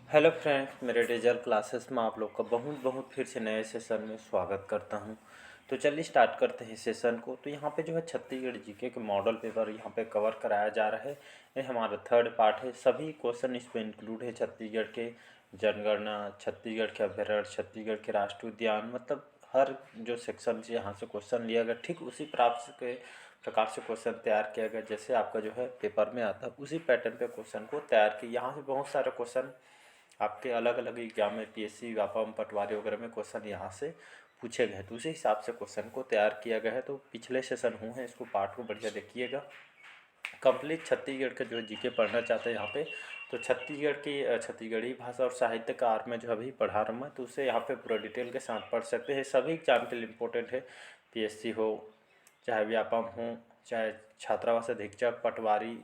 Hello friends, मेरे digital classes में आप लोग का बहुत बहुत फिर से नए सेशन में स्वागत करता हूं। तो चलिए स्टार्ट करते हैं सेशन को। तो यहाँ पे जो है छत्तीसगढ़ जीके के मॉडल पेपर यहाँ पे कवर कराया जा रहा है। ये हमारा थर्ड पार्ट है। सभी क्वेश्चन इसमें इंक्लूड है। छत्तीसगढ़ के जनगणना, छत्तीसगढ़ के अभ्यारण्य, छत्तीसगढ़ के राष्ट्रीय उद्यान, मतलब हर जो सेक्शन से यहाँ से क्वेश्चन लिया गया, ठीक उसी प्रकार से क्वेश्चन तैयार किया गया जैसे आपका जो है पेपर में आता है, उसी पैटर्न पे क्वेश्चन को तैयार किया। यहाँ से बहुत सारे क्वेश्चन आपके अलग अलग एग्जाम में पीएससी, व्यापम, पटवारी वगैरह में क्वेश्चन यहाँ से पूछे गए, तो उसी हिसाब से क्वेश्चन को तैयार किया गया है। तो पिछले सेशन हुए हैं, इसको पार्ट को बढ़िया देखिएगा। कंप्लीट छत्तीसगढ़ का जो जीके पढ़ना चाहते हैं यहाँ पे, तो छत्तीसगढ़ की छत्तीसगढ़ी भाषा और साहित्य का आर्ट में जो अभी पढ़ा रहा हूँ मैं, तो उसे यहाँ पे पूरा डिटेल के साथ पढ़ सकते हैं। सभी एग्जाम के लिए इम्पोर्टेंट है। पीएससी हो, चाहे व्यापम हो, चाहे छात्रावास अधीक्षक, पटवारी,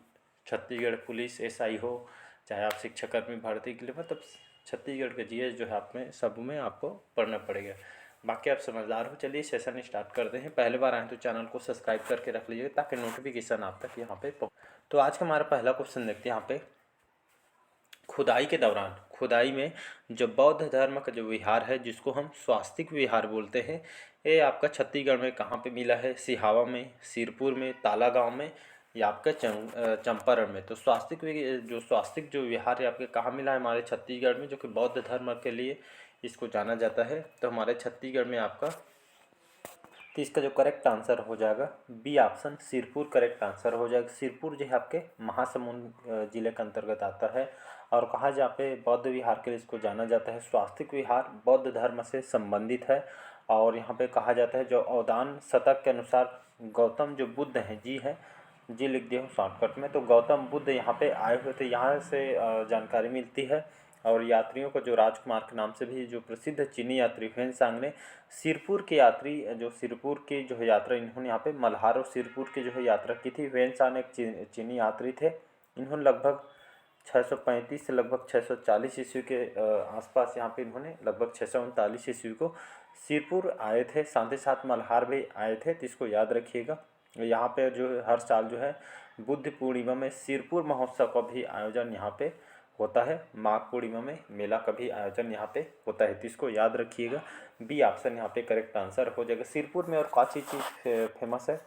छत्तीसगढ़ पुलिस एसआई हो, चाहे आप शिक्षाकर्मी भर्ती के लिए, मतलब छत्तीसगढ़ के जीएस जो है आप में सब में आपको पढ़ना पड़ेगा। बाकी आप समझदार हो। चलिए सेशन स्टार्ट करते हैं। पहली बार आए तो चैनल को सब्सक्राइब करके रख लीजिए ताकि नोटिफिकेशन आप तक यहाँ पे तो आज का हमारा पहला क्वेश्चन देखते हैं यहाँ पे। खुदाई के दौरान, खुदाई में जो बौद्ध धर्म का जो विहार है जिसको हम स्वास्तिक विहार बोलते हैं, ये आपका छत्तीसगढ़ में कहाँ पे मिला है? सिहावा में, सिरपुर में, ताला गांव में, या आपके चंपारण में। तो स्वास्तिक जो विहार है आपके कहाँ मिला है? हमारे छत्तीसगढ़ में, जो कि बौद्ध धर्म के लिए इसको जाना जाता है। तो हमारे छत्तीसगढ़ में आपका, तो इसका जो करेक्ट आंसर हो जाएगा B option, Sirpur correct answer हो जाएगा। सिरपुर जो है आपके महासमुंद जिले के अंतर्गत आता है। और कहा जहाँ पे बौद्ध विहार के लिए इसको जाना जाता है, स्वास्तिक विहार बौद्ध धर्म से संबंधित है। और यहाँ पे कहा जाता है, जो अवदान शतक के अनुसार गौतम जो बुद्ध हैं जी है, जी लिख दिया हूँ शॉर्टकट में। तो गौतम बुद्ध यहाँ पे आए हुए थे, यहाँ से जानकारी मिलती है। और यात्रियों को जो राजकुमार के नाम से भी जो प्रसिद्ध चीनी यात्री ह्वेनसांग ने सिरपुर के यात्री, जो सिरपुर की जो है यात्रा, इन्होंने यहाँ पे मल्हार और सिरपुर की जो है यात्रा की थी। ह्वेनसांग एक चीनी यात्री थे। इन्होंने लगभग 635 से लगभग 640 ईस्वी के आसपास यहाँ पे इन्होंने लगभग 639 ईस्वी को सिरपुर आए थे। साथ ही साथ मल्हार भी आए थे, तो इसको याद रखिएगा। यहाँ पे जो हर साल जो है बुद्ध पूर्णिमा में सिरपुर महोत्सव का भी आयोजन यहाँ पे होता है। माघ पूर्णिमा में मेला का भी आयोजन यहाँ पे होता है, तो इसको याद रखिएगा। बी ऑप्शन यहाँ पे करेक्ट आंसर हो जाएगा। सिरपुर में और कौन सी चीज़ फेमस है?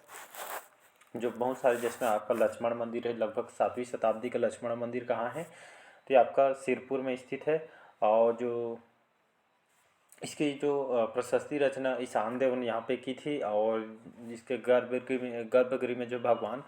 जो बहुत सारे, जिसमें आपका लक्ष्मण मंदिर है, लगभग 7वीं शताब्दी का लक्ष्मण मंदिर कहाँ है? तो ये आपका सिरपुर में स्थित है। और जो इसकी जो प्रशस्ति रचना ईशान देव ने यहाँ पे की थी। और इसके गर्भगृह में जो भगवान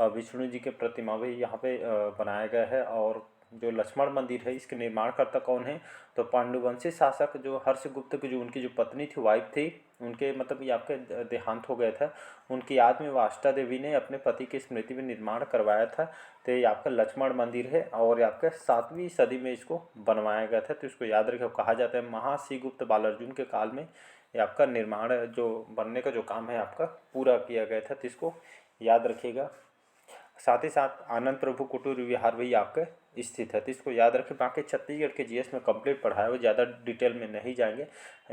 विष्णु जी के प्रतिमा भी यहाँ पे बनाया गया है। और जो लक्ष्मण मंदिर है, इसके निर्माणकर्ता कौन है? तो पांडुवंशी शासक जो हर्षगुप्त की जो उनकी जो पत्नी थी, वाइफ थी, उनके मतलब ये आपके देहांत हो गया था, उनकी याद में वाष्टा देवी ने अपने पति की स्मृति में निर्माण करवाया था। तो ये आपका लक्ष्मण मंदिर है और ये आपका 7वीं सदी में इसको बनवाया गया था। तो इसको याद रखिए। कहा जाता है महाश्रीगुप्त बालार्जुन के काल में ये आपका निर्माण जो बनने का जो काम है आपका पूरा किया गया था, तो इसको याद रखिएगा। साथ ही साथ आनंद प्रभु कुटीर विहार भी आपके स्थित है, तो इसको याद रखें। बाकी छत्तीसगढ़ के जीएस में कंप्लीट पढ़ाया हुआ, ज़्यादा डिटेल में नहीं जाएंगे।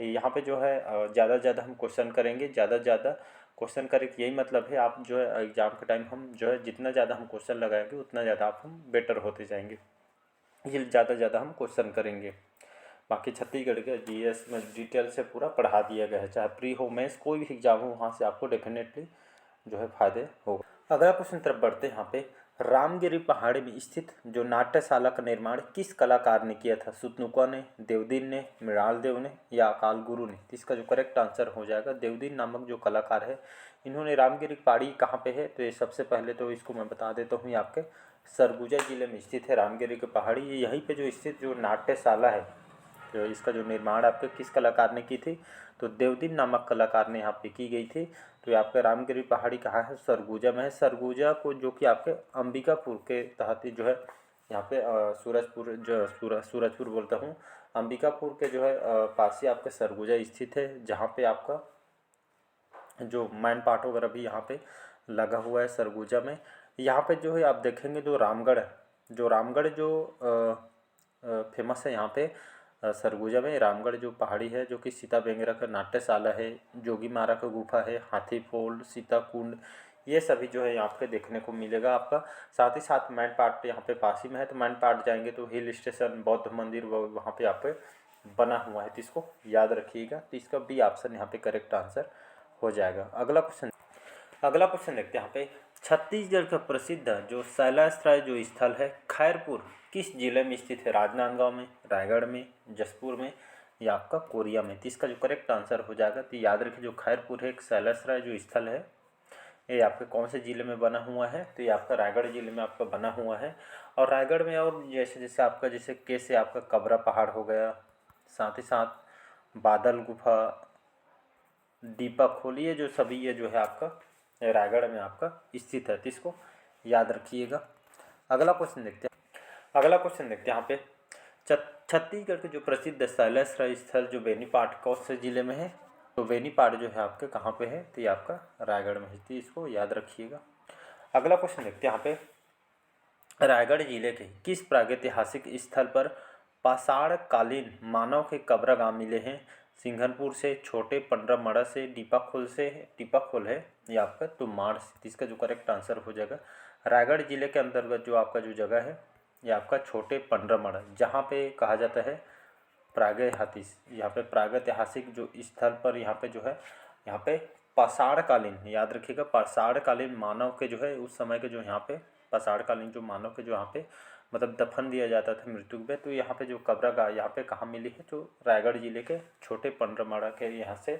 यहाँ पे जो है ज़्यादा से ज़्यादा हम क्वेश्चन करेंगे, ज़्यादा से ज़्यादा क्वेश्चन करेंगे, यही मतलब है। आप जो है एग्जाम के टाइम हम जो है जितना ज़्यादा हम क्वेश्चन लगाएंगे उतना ज़्यादा आप हम बेटर होते जाएंगे। ये ज़्यादा से ज़्यादा हम क्वेश्चन करेंगे। बाकी छत्तीसगढ़ के जीएस में डिटेल से पूरा पढ़ा दिया गया है। चाहे प्री हो, मेंस, कोई भी एग्जाम हो, वहाँ से आपको डेफिनेटली जो है फायदे होगा। अगला प्रश्न तरफ बढ़ते हैं। यहाँ पे रामगिरी पहाड़ी में स्थित जो नाट्यशाला का निर्माण किस कलाकार ने किया था? सुतनुका ने, देवदीन ने, मृणाल देव ने, या अकाल गुरु ने? तो इसका जो करेक्ट आंसर हो जाएगा देवदीन नामक जो कलाकार है, इन्होंने रामगिरी पहाड़ी कहाँ पे है? तो ये सबसे पहले तो इसको मैं बता देता हूँ, ये आपके सरगुजा जिले में स्थित है रामगिरी की पहाड़ी। ये यहीं पे जो स्थित जो नाट्यशाला है, तो इसका जो निर्माण आपके किस कलाकार ने की थी? तो देवदीन नामक कलाकार ने यहाँ पे की गई थी। तो ये आपका रामगिरी पहाड़ी कहाँ है? सरगुजा में है। सरगुजा को जो कि आपके अंबिकापुर के तहत जो है यहाँ पे सूरजपुर, जो सूरजपुर बोलता हूँ, अंबिकापुर के जो है पास ही आपके सरगुजा स्थित है, जहाँ पे आपका जो मैन पार्ट वगैरह भी यहाँ पे लगा हुआ है सरगुजा में। यहाँ पे जो है आप देखेंगे जो रामगढ़ जो फेमस है यहाँ पे सरगुजा में। रामगढ़ जो पहाड़ी है, जो कि सीता बेंगरा का नाट्यशाला है, जोगी मारा का गुफा है, हाथी फॉल, सीता कुंड, ये सभी जो है यहाँ पे देखने को मिलेगा आपका। साथ ही साथ मैनपाट यहाँ पे पास ही में है, तो मैनपाट जाएंगे तो हिल स्टेशन, बौद्ध मंदिर वहाँ पे यहाँ पे बना हुआ है, तो इसको याद रखिएगा। तो इसका बी ऑप्शन यहाँ पे करेक्ट आंसर हो जाएगा। अगला क्वेश्चन देखते हैं यहाँ पे, छत्तीसगढ़ का प्रसिद्ध जो शैलाश्रय जो स्थल है खैरपुर किस जिले में स्थित है? राजनांदगांव में, रायगढ़ में, जशपुर में या आपका कोरिया में? तो इसका जो करेक्ट आंसर हो जाएगा, तो याद रखिए जो खैरपुर है एक शैलाश्रय जो स्थल है, ये आपके कौन से ज़िले में बना हुआ है? तो ये आपका रायगढ़ ज़िले में आपका बना हुआ है। और रायगढ़ में और जैसे जैसे आपका जैसे कैसे आपका कबरा पहाड़ हो गया, साथ ही साथ बादल गुफा, दीपक खोली, ये जो सभी ये जो है आपका रायगढ़ में आपका स्थित है, तो इसको याद रखिएगा। अगला क्वेश्चन देखते हैं यहाँ पे, छत्तीसगढ़ के जो प्रसिद्ध शैलाश्रय स्थल जो बेनीपाट कौन से जिले में है? तो बेनीपाट जो है आपके कहाँ पे है? तो ये आपका रायगढ़ में है, तो इसको याद रखिएगा। अगला क्वेश्चन देखते हैं यहाँ पे, रायगढ़ जिले के किस प्रागैतिहासिक स्थल पर पाषाण कालीन मानव के कब्रगाह मिले हैं? सिंघनपुर से, छोटे पंडरमड़ा से, टीपाखोल है या आपका तुमाड़ से? तो इसका जो करेक्ट आंसर हो जाएगा, रायगढ़ जिले के अंतर्गत जो आपका जो जगह है ये आपका छोटे पंडरमड़ा, जहाँ पे कहा जाता है यहाँ पे प्रागैतिहासिक जो स्थल पर यहाँ पे जो है यहाँ पे पाषाणकालीन, याद रखिएगा पाषाणकालीन मानव के जो है उस समय के जो यहाँ पे पाषाणकालीन जो मानव के जो यहाँ पे मतलब दफन दिया जाता था मृत्यु पे, तो यहाँ पे जो कब्रगाह यहाँ पे कहाँ मिली है? जो रायगढ़ जिले के छोटे पंडरमड़ा के यहाँ से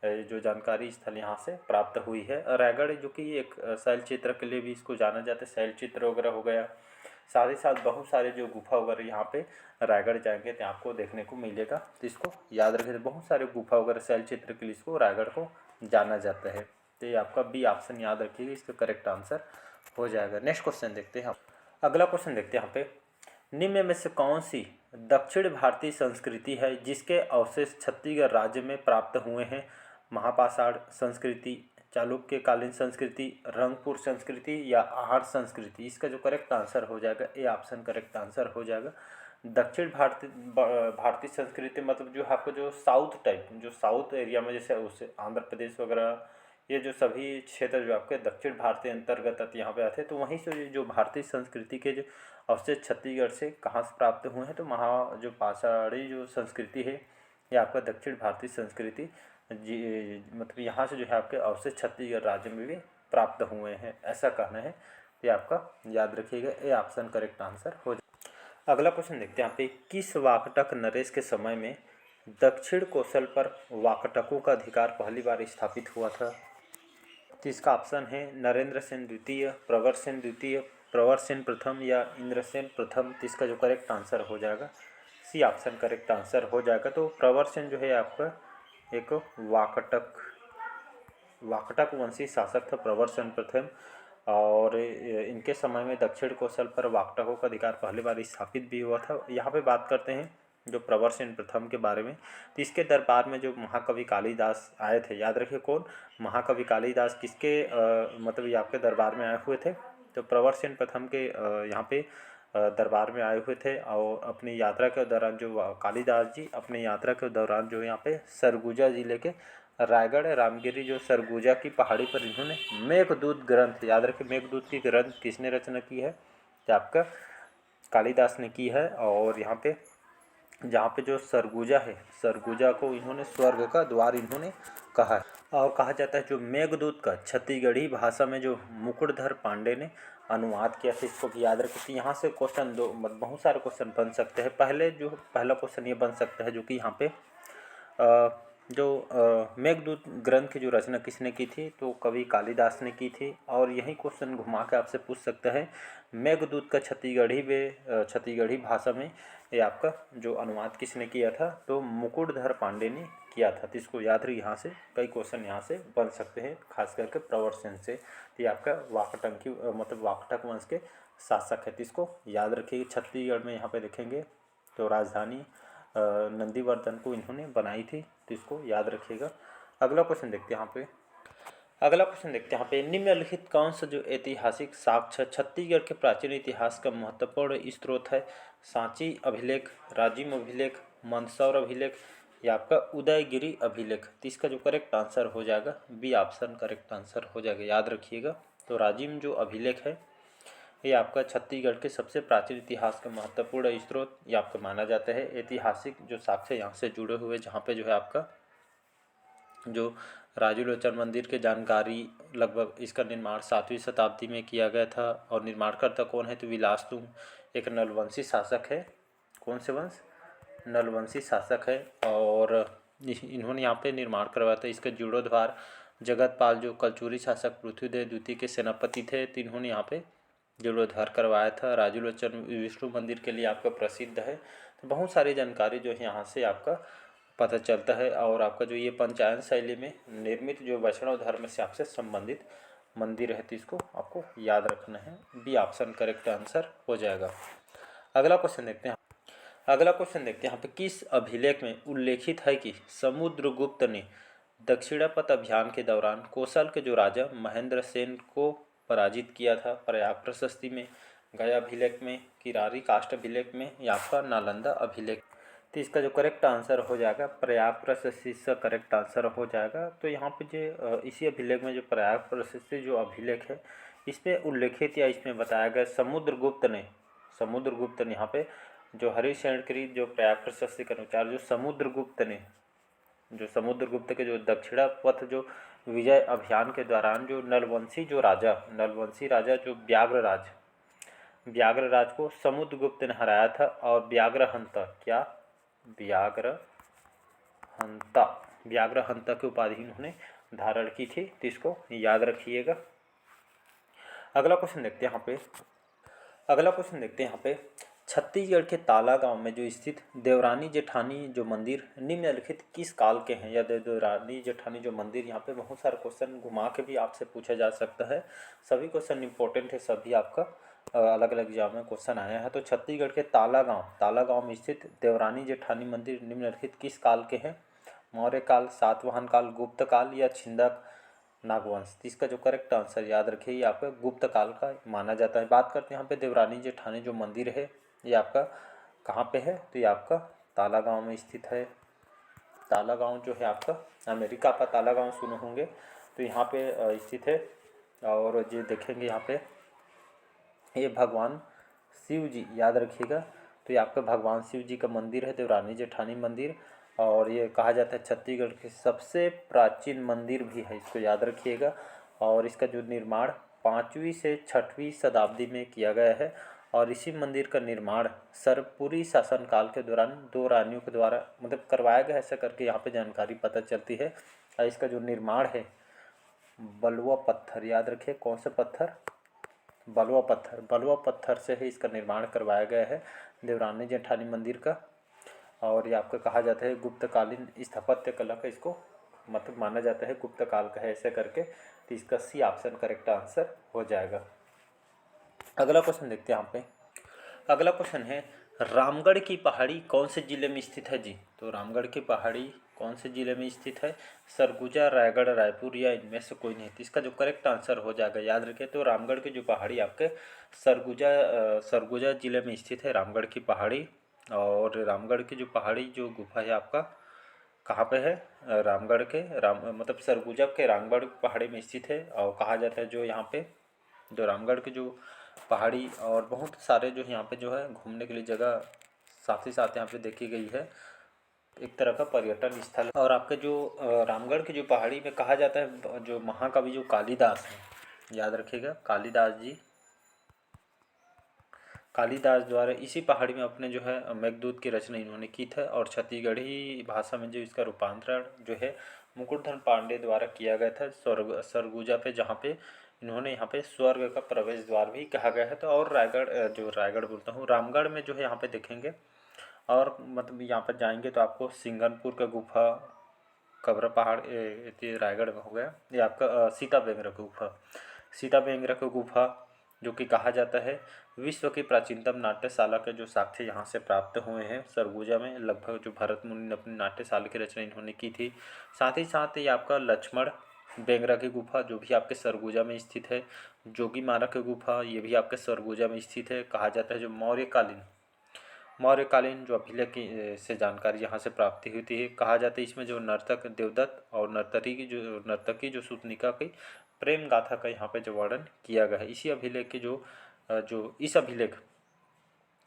जो जानकारी स्थल यहाँ से प्राप्त हुई है। रायगढ़ जो कि एक शैल चित्र के लिए भी इसको जाना जाता है, शैल चित्र वगैरह हो गया, साथ ही साथ बहुत सारे जो गुफा वगैरह यहाँ पे रायगढ़ जाएंगे तो आपको देखने को मिलेगा, तो इसको याद रखिए। बहुत सारे गुफा वगैरह शैल चित्र के लिए इसको रायगढ़ को जाना जाता है, तो ये आपका बी ऑप्शन याद रखिएगा, इसका करेक्ट आंसर हो जाएगा। नेक्स्ट क्वेश्चन देखते हैं हम। अगला क्वेश्चन देखते हैं यहाँ पे, निम्न में से कौन सी दक्षिण भारतीय संस्कृति है जिसके अवशेष छत्तीसगढ़ राज्य में प्राप्त हुए हैं? महापाषाण संस्कृति, चालुक्यकालीन संस्कृति, रंगपुर संस्कृति या आहड़ संस्कृति? इसका जो करेक्ट आंसर हो जाएगा ए ऑप्शन करेक्ट आंसर हो जाएगा। दक्षिण भारतीय संस्कृति मतलब जो आपको जो साउथ टाइप जो साउथ एरिया में जैसे उससे आंध्र प्रदेश वगैरह ये जो सभी क्षेत्र जो आपके दक्षिण भारतीय अंतर्गत यहाँ पे आते हैं, तो वहीं से जो भारतीय संस्कृति के जो अवशेष छत्तीसगढ़ से कहाँ से प्राप्त हुए हैं? तो जो पाषाणी जो संस्कृति है ये आपका दक्षिण भारतीय संस्कृति जी मतलब यहाँ से जो है आपके अवशेष छत्तीसगढ़ राज्य में भी प्राप्त हुए हैं, ऐसा कहना है। ये आपका याद रखिएगा, ए ऑप्शन करेक्ट आंसर हो जाए। अगला क्वेश्चन देखते हैं यहाँ पे, किस वाकटक नरेश के समय में दक्षिण कौशल पर वाकटकों का अधिकार पहली बार स्थापित हुआ था? तो इसका ऑप्शन है नरेंद्र सेन द्वितीय, प्रवर सेन द्वितीय, प्रवर सेन प्रथम या इंद्रसेन प्रथम। तो इसका जो करेक्ट आंसर हो जाएगा सी ऑप्शन करेक्ट आंसर हो जाएगा। तो प्रवर सेन जो है आपका एक वाकटक वंशी शासक था प्रवर सेन प्रथम, और इनके समय में दक्षिण कौशल पर वाकटकों का अधिकार पहली बार स्थापित भी हुआ था। यहाँ पे बात करते हैं जो प्रवर सेन प्रथम के बारे में, तो इसके दरबार में जो महाकवि कालिदास आए थे, याद रखिए कौन? महाकवि कालिदास किसके मतलब ये आपके दरबार में आए हुए थे? तो प्रवर सेन प्रथम के यहाँ पे दरबार में आए हुए थे, और अपनी यात्रा के दौरान जो कालिदास जी अपने यात्रा के दौरान जो यहाँ पे सरगुजा जिले के रायगढ़ रामगिरी जो सरगुजा की पहाड़ी पर इन्होंने मेघदूत ग्रंथ, याद रखें मेघदूत की ग्रंथ किसने रचना की है? तो आपका कालिदास ने की है। और यहाँ पे जहाँ पे जो सरगुजा है, सरगुजा को इन्होंने स्वर्ग का द्वार इन्होंने कहा है। और कहा जाता है जो मेघदूत का छत्तीसगढ़ी भाषा में जो मुकुटधर पांडे ने अनुवाद किया था, इसको भी याद रखें। कि यहाँ से क्वेश्चन बहुत सारे क्वेश्चन बन सकते हैं। पहला क्वेश्चन ये बन सकता है जो कि यहाँ पे मेघदूत ग्रंथ की जो रचना किसने की थी? तो कवि कालिदास ने की थी। और यही क्वेश्चन घुमा के आपसे पूछ सकता है मेघदूत का छत्तीसगढ़ी भाषा में ये आपका जो अनुवाद किसने किया था? तो मुकुटधर पांडे ने किया था। तो इसको याद रखिए, यहाँ से कई क्वेश्चन यहाँ से बन सकते हैं, खास करके प्रवर सेन से। तो ये आपका वाकटक मतलब वाकटक वंश के शासक है, तो इसको याद रखिए। छत्तीसगढ़ में यहाँ पे देखेंगे तो राजधानी नंदीवर्धन को इन्होंने बनाई थी, तो इसको याद रखिएगा। अगला क्वेश्चन देखते हैं यहाँ पे निम्नलिखित कौन सा जो ऐतिहासिक साक्ष्य छत्तीसगढ़ के प्राचीन इतिहास का महत्वपूर्ण स्रोत है? सांची अभिलेख, राजिम अभिलेख, मंदसौर अभिलेख ये आपका उदयगिरी अभिलेख। तो इसका जो करेक्ट आंसर हो जाएगा बी ऑप्शन करेक्ट आंसर हो जाएगा, याद रखिएगा। तो राजिम जो अभिलेख है ये आपका छत्तीसगढ़ के सबसे प्राचीन इतिहास का महत्वपूर्ण स्रोत ये आपका माना जाता है। ऐतिहासिक जो साक्ष्य यहाँ से जुड़े हुए, जहाँ पे जो है आपका जो राजू लोचन मंदिर के जानकारी, लगभग इसका निर्माण 7वीं शताब्दी में किया गया था। और निर्माणकर्ता कौन है, तो विलासतुंग एक नलवंशी शासक है। कौन से वंश, नलवंशी शासक है। और इन्होंने यहाँ पे निर्माण करवाया था। इसका जीर्णोद्धार जगतपाल जो कलचुरी शासक पृथ्वीदेव द्वितीय के सेनापति थे, तो इन्होंने यहाँ पे जीर्णोद्धार करवाया था। राजू लोचन विष्णु मंदिर के लिए आपका प्रसिद्ध है। तो बहुत सारी जानकारी जो है यहाँ से आपका पता चलता है। और आपका जो ये पंचायन शैली में निर्मित जो वैष्णव धर्म से आपसे संबंधित मंदिर है, तो इसको आपको याद रखना है। बी ऑप्शन करेक्ट आंसर हो जाएगा। अगला क्वेश्चन देखते हैं। यहाँ पे किस अभिलेख में उल्लेखित है कि समुद्रगुप्त ने दक्षिणापथ अभियान के दौरान कौशल के जो राजा महेंद्र सेन को पराजित किया था। प्रयाग प्रशस्ति में, गया अभिलेख में, किरारी काष्ठ अभिलेख में या आपका नालंदा अभिलेख। तो इसका जो करेक्ट आंसर हो जाएगा प्रयाग प्रशस्ति का करेक्ट आंसर हो जाएगा। तो यहाँ पे जो इसी अभिलेख में जो प्रयाग प्रशस्ति जो अभिलेख है, इसमें उल्लेखित या इसमें बताया गया समुद्रगुप्त ने यहाँ पे जो हरिशंकरी जो प्रयाग प्रशस्ति के अनुसार जो समुद्रगुप्त के जो दक्षिणापथ जो विजय अभियान के दौरान जो नलवंशी राजा जो व्याघ्रराज को समुद्रगुप्त ने हराया था। और व्याघ्रहंता की उपाधि इन्होंने धारण की थी। तो इसको याद रखिएगा। अगला क्वेश्चन देखते हैं यहाँ पे छत्तीसगढ़ के ताला गांव में जो स्थित देवरानी जेठानी जो मंदिर निम्नलिखित किस काल के हैं। या देवरानी जेठानी जो मंदिर, यहाँ पे बहुत सारे क्वेश्चन घुमा के भी आपसे पूछा जा सकता है। सभी क्वेश्चन इंपॉर्टेंट है, सभी आपका अलग अलग एग्जाम में क्वेश्चन आया है। तो छत्तीसगढ़ के ताला गांव में स्थित देवरानी जेठानी मंदिर निम्नलिखित किस काल के हैं। मौर्य काल, सातवाहन काल, गुप्त काल या छिंदक नागवंश। इसका जो करेक्ट आंसर याद रखिए, ये आपका गुप्त काल का माना जाता है। बात करते हैं यहाँ पे देवरानी जेठानी जो मंदिर है, ये आपका कहाँ पे है, तो ये आपका ताला गांव में स्थित है। ताला गांव जो है आपका अमेरिका का ताला गांव सुने होंगे, तो यहाँ पे स्थित है। और जो देखेंगे यहाँ पे ये भगवान शिव जी, याद रखिएगा। तो ये आपका भगवान शिव जी का मंदिर है, देवरानी जेठानी मंदिर। और ये कहा जाता है छत्तीसगढ़ के सबसे प्राचीन मंदिर भी है, इसको याद रखिएगा। और इसका जो निर्माण 5वीं से 6वीं शताब्दी में किया गया है। और इसी मंदिर का निर्माण सरपुरी शासनकाल के दौरान 2 रानियों के द्वारा मतलब करवाया गया, ऐसा करके यहाँ पे जानकारी पता चलती है। और इसका जो निर्माण है बलुआ पत्थर, याद रखिए कौन सा पत्थर, बलुआ पत्थर से ही इसका निर्माण करवाया गया है देवरानी जेठानी मंदिर का। और ये आपका कहा जाता है गुप्तकालीन स्थापत्य कला का, इसको मतलब माना जाता है गुप्त काल का है, ऐसे करके। तो इसका सी ऑप्शन करेक्ट आंसर हो जाएगा। अगला क्वेश्चन देखते हैं यहाँ पे। अगला क्वेश्चन है रामगढ़ की पहाड़ी कौन से जिले में स्थित है जी। तो रामगढ़ की पहाड़ी कौन से जिले में स्थित है, सरगुजा, रायगढ़, रायपुर या इनमें से कोई नहीं। तो इसका जो करेक्ट आंसर हो जाएगा, याद रखिए। तो रामगढ़ की जो पहाड़ी आपके सरगुजा जिले में स्थित है रामगढ़ की पहाड़ी। और रामगढ़ की जो पहाड़ी जो गुफा है आपका कहाँ पे है, रामगढ़ के मतलब सरगुजा के रामगढ़ पहाड़ी में स्थित है। और कहा जाता है जो यहाँ पे जो रामगढ़ की जो पहाड़ी और बहुत सारे जो यहाँ पे जो है घूमने के लिए जगह साथ ही साथ यहाँ पे देखी गई है, एक तरह का पर्यटन स्थल। और आपके जो रामगढ़ की जो पहाड़ी में कहा जाता है जो महाकवि जो कालिदास है, याद रखिएगा कालिदास द्वारा इसी पहाड़ी में अपने जो है मेघदूत की रचना इन्होंने की था। और छत्तीसगढ़ी भाषा में जो इसका रूपांतरण जो है मुकुटधन पांडे द्वारा किया गया था सरगुजा पे, जहाँ पे इन्होंने यहाँ पे स्वर्ग का प्रवेश द्वार भी कहा गया है। तो और रायगढ़ बोलता हूँ, रामगढ़ में जो है यहाँ पे देखेंगे और मतलब यहाँ पर जाएंगे तो आपको सिंगनपुर का गुफा, कबरा पहाड़, ये रायगढ़ में हो गया। ये आपका सीता बेंगरा की गुफा जो कि कहा जाता है विश्व की प्राचीनतम नाट्यशाला के जो साक्ष्य यहाँ से प्राप्त हुए हैं सरगुजा में। लगभग जो भरत मुनि ने अपनी नाट्यशाला की रचना इन्होंने की थी। साथ ही साथ ये आपका लक्ष्मण बेंगरा की गुफा जो भी आपके सरगुजा में स्थित है। जोगी मारा की गुफा ये भी आपके सरगुजा में स्थित है। कहा जाता है जो मौर्यकालीन जो अभिलेख की से जानकारी यहाँ से प्राप्ति होती है। कहा जाता है इसमें जो नर्तक देवदत्त और नर्तकी जो शूर्पणखा की प्रेम गाथा का यहाँ पे जो वर्णन किया गया है। इसी अभिलेख की जो इस अभिलेख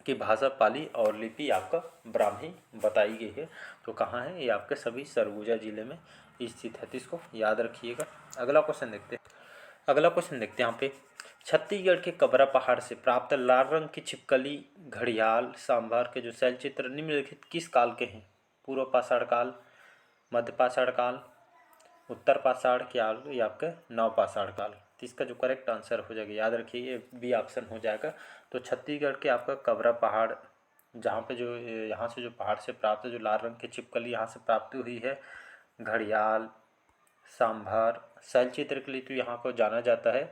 की भाषा पाली और लिपि आपका ब्राह्मी बताई गई है। तो कहाँ है ये? आपके सभी सरगुजा जिले में स्थित है, तो इसको याद रखिएगा। अगला क्वेश्चन देखते हैं। यहाँ पे छत्तीसगढ़ के कबरा पहाड़ से प्राप्त लाल रंग की छिपकली घड़ियाल सांभर के जो शैलचित्र निम्नलिखित किस काल के हैं? पूर्व पाषाण काल, मध्य पाषाण काल, उत्तर पाषाण काल या आपके नव पाषाण काल। तो इसका जो करेक्ट आंसर हो जाएगा, याद रखिए, ये बी ऑप्शन हो जाएगा। तो छत्तीसगढ़ के आपका कबरा पहाड़, जहाँ पे जो यहाँ से जो पहाड़ से प्राप्त जो लाल रंग की छिपकली यहाँ से प्राप्त हुई है, घड़ियाल सांभर शैलचित्र के लिए तो यहाँ को जाना जाता है।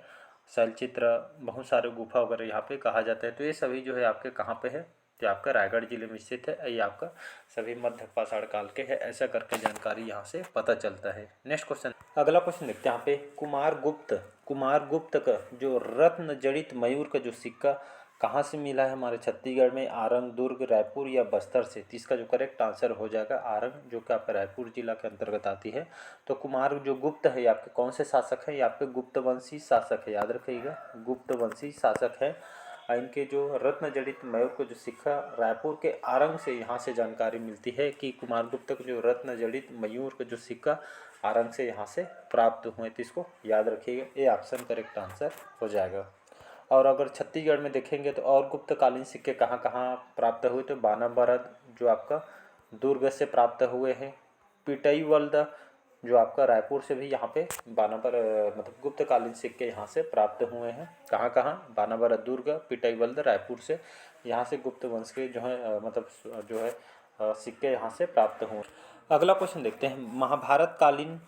शैलचित्र बहुत सारे गुफा वगैरह यहाँ पे कहा जाता है। तो ये सभी जो है आपके कहाँ पे है? तो आपका रायगढ़ जिले में स्थित है। ये आपका सभी मध्य पाषाण काल के है, ऐसा करके जानकारी यहाँ से पता चलता है। नेक्स्ट क्वेश्चन, अगला क्वेश्चन देखते हैं। यहाँ पे कुमार गुप्त का जो रत्न जड़ित मयूर का जो सिक्का कहाँ से मिला है? हमारे छत्तीसगढ़ में आरंग, दुर्ग, रायपुर या बस्तर से। तो इसका जो करेक्ट आंसर हो जाएगा आरंग, जो कि आपका रायपुर जिला के अंतर्गत आती है। तो कुमार जो गुप्त है, आपके कौन से शासक है? ये आपके गुप्तवंशी शासक है, याद रखिएगा, गुप्तवंशी शासक है। इनके जो रत्न जड़ित मयूर को जो सिक्का रायपुर के आरंग से यहाँ से जानकारी मिलती है कि कुमार गुप्त को जो रत्न जड़ित मयूर का जो सिक्का आरंग से यहाँ से प्राप्त हुए। तो इसको याद रखिएगा, ये ऑप्शन करेक्ट आंसर हो जाएगा। और अगर छत्तीसगढ़ में देखेंगे तो और गुप्तकालीन सिक्के कहाँ कहाँ प्राप्त हुए? तो बानाबरद जो आपका दुर्ग से प्राप्त हुए हैं। पिटईवल्द जो आपका रायपुर से भी यहाँ पे मतलब गुप्तकालीन सिक्के यहाँ से प्राप्त हुए हैं। कहाँ कहाँ? बानाबरद दुर्ग, पिटईवल्द, रायपुर से यहाँ से गुप्त वंश के जो है मतलब जो है सिक्के यहाँ से प्राप्त हुए। अगला क्वेश्चन देखते हैं। महाभारत कालीन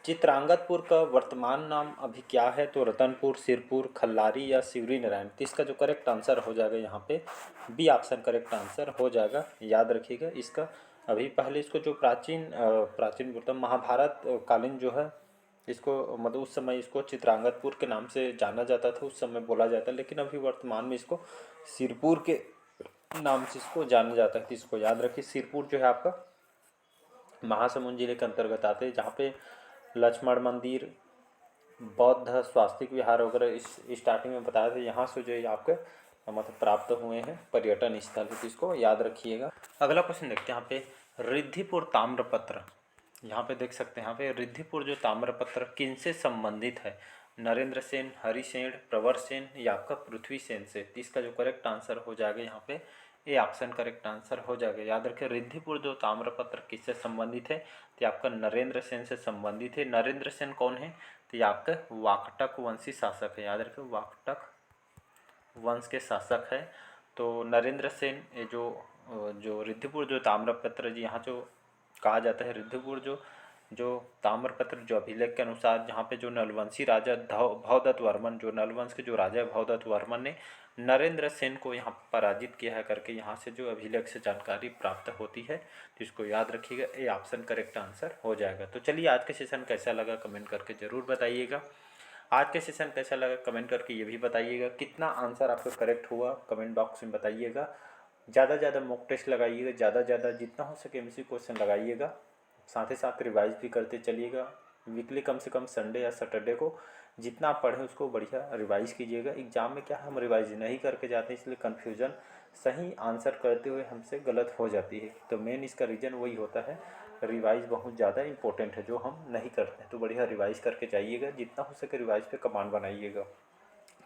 चित्रांगदपुर का वर्तमान नाम अभी क्या है? तो रतनपुर, सिरपुर, खल्लारी या शिवरी नारायण। तो इसका जो करेक्ट आंसर हो जाएगा यहाँ पे बी ऑप्शन करेक्ट आंसर हो जाएगा, याद रखिएगा इसका। अभी पहले इसको जो प्राचीन मतलब महाभारत कालीन जो है इसको मतलब उस समय इसको चित्रांगदपुर के नाम से जाना जाता था, उस समय बोला जाता है। लेकिन अभी वर्तमान में इसको सिरपुर के नाम से इसको जाना जाता है। तो इसको याद रखिए, सिरपुर जो है आपका महासमुंद जिले के अंतर्गत आते हैं, जहाँ पे लक्ष्मण मंदिर, बौद्ध स्वास्तिक विहार वगैरह इस स्टार्टिंग में बताया था, यहाँ से जो है आपके मतलब प्राप्त हुए हैं पर्यटन स्थल। तो इसको याद रखिएगा। अगला क्वेश्चन देखते हैं। यहाँ पे रिद्धिपुर ताम्रपत्र, यहाँ पे देख सकते हैं, यहाँ पे रिद्धिपुर जो ताम्रपत्र किनसे संबंधित है? नरेंद्र सेन, हरिसेन, प्रवर सेन या आपका पृथ्वी सेन से। तो इसका जो करेक्ट आंसर हो जाएगा यहाँ पे ये ऑप्शन करेक्ट आंसर हो जाएगा। याद रखें, रिद्धिपुर जो ताम्रपत्र किससे संबंधित है? तो आपका नरेंद्र सेन से संबंधित है। नरेंद्र सेन कौन है? तो ये आपका वाकटक वंशी शासक है, याद रखें, वाकटक वंश के शासक है। तो नरेंद्र सेन ये जो रिद्धिपुर जो ताम्रपत्र जी यहाँ जो कहा जाता है, रिद्धिपुर जो ताम्रपत्र जो अभिलेख के अनुसार जहाँ पे जो नलवंशी राजा भवदत्त वर्मन, जो नलवंश के जो राजा भवदत्त वर्मन ने नरेंद्र सेन को यहाँ पराजित किया है करके यहाँ से जो अभिलेख से जानकारी प्राप्त होती है। तो इसको याद रखिएगा, ये ऑप्शन करेक्ट आंसर हो जाएगा। तो चलिए, आज का सेशन कैसा लगा कमेंट करके ज़रूर बताइएगा। आज के सेशन कैसा लगा कमेंट करके ये भी बताइएगा। कितना आंसर आपका करेक्ट हुआ कमेंट बॉक्स में बताइएगा। ज़्यादा से ज़्यादा मॉक टेस्ट लगाइएगा, ज़्यादा से ज़्यादा जितना हो सके एमसी क्वेश्चन लगाइएगा। साथ ही साथ रिवाइज भी करते चलिएगा। वीकली कम से कम संडे या सैटरडे को जितना आप पढ़ें उसको बढ़िया रिवाइज कीजिएगा। एग्जाम में क्या हम रिवाइज नहीं करके जाते हैं, इसलिए कन्फ्यूज़न सही आंसर करते हुए हमसे गलत हो जाती है। तो मेन इसका रीज़न वही होता है, रिवाइज बहुत ज़्यादा इंपॉर्टेंट है जो हम नहीं करते हैं। तो बढ़िया रिवाइज करके जाइएगा, जितना हो सके रिवाइज पे कमांड बनाइएगा।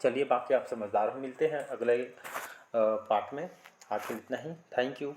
चलिए, बाकी आप समझदार हो, मिलते हैं अगले पार्ट में। आज के लिए इतना ही। Thank you.